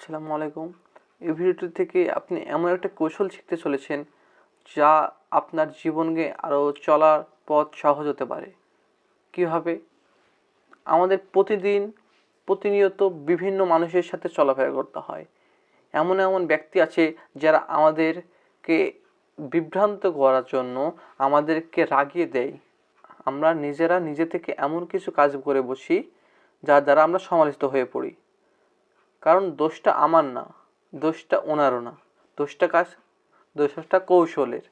আসসালামু আলাইকুম। এই ভিডিওটি থেকে আপনি এমন একটা কৌশল শিখতে চলেছেন যা আপনার জীবনকে আরও চলার পথ সহজ হতে পারে। কীভাবে? আমাদের প্রতিনিয়ত বিভিন্ন মানুষের সাথে চলাফেরা করতে হয়। এমন এমন ব্যক্তি আছে যারা আমাদেরকে বিভ্রান্ত করার জন্য আমাদেরকে রাগিয়ে দেয়। আমরা নিজে থেকে এমন কিছু কাজ করে বসি যার দ্বারা আমরা সমালোচিত হয়ে পড়ি। কারণ দোষটা আমার না, দোষটা ওনারও না, দোষটা কৌশলের।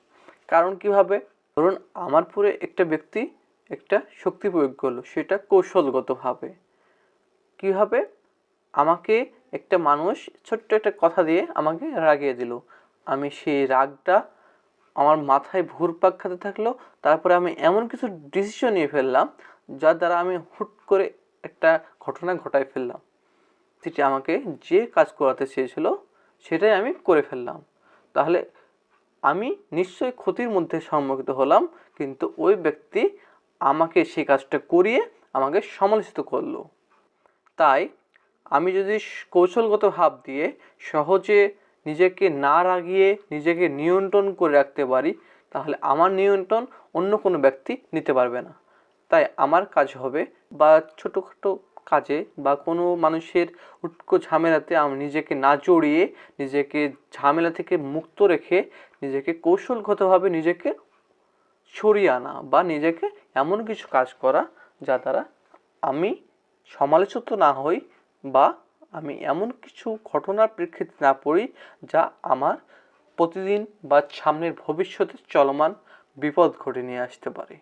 কারণ কীভাবে? ধরুন আমার পুরে একটা ব্যক্তি একটা শক্তি প্রয়োগ করলো, সেটা কৌশলগতভাবে। কীভাবে? আমাকে একটা মানুষ ছোট্ট একটা কথা দিয়ে আমাকে রাগিয়ে দিল। আমি সেই রাগটা আমার মাথায় ঘুরপাক খাতে থাকলো। তারপরে আমি এমন কিছু ডিসিশন নিয়ে ফেললাম যার দ্বারা আমি হুট করে একটা ঘটনা ঘটায় ফেললাম। যেটি আমাকে যে কাজ করাতে চেয়েছিল সেটাই আমি করে ফেললাম। তাহলে আমি নিশ্চয়ই ক্ষতির মধ্যে সম্মুখীন হলাম, কিন্তু ওই ব্যক্তি আমাকে সেই কাজটা করিয়ে আমাকে সমালোচিত করলো। তাই আমি যদি কৌশলগত ভাব দিয়ে সহজে নিজেকে না রাগিয়ে নিজেকে নিয়ন্ত্রণ করে রাখতে পারি, তাহলে আমার নিয়ন্ত্রণ অন্য কোনো ব্যক্তি নিতে পারবে না। তাই আমার কাজ হবে, বা ছোটোখাটো কাজে বা কোনো মানুষের উটকো ঝামেলাতে আমি নিজেকে না জড়িয়ে, নিজেকে ঝামেলা থেকে মুক্ত রেখে নিজেকে কৌশলগতভাবে নিজেকে সরিয়ে আনা, বা নিজেকে এমন কিছু কাজ করা যা দ্বারা আমি সমালোচিত না হই, বা আমি এমন কিছু ঘটনার প্রেক্ষিতে না পড়ি যা আমার প্রতিদিন বা সামনের ভবিষ্যতে চলমান বিপদ ঘটে নিয়ে আসতে পারে।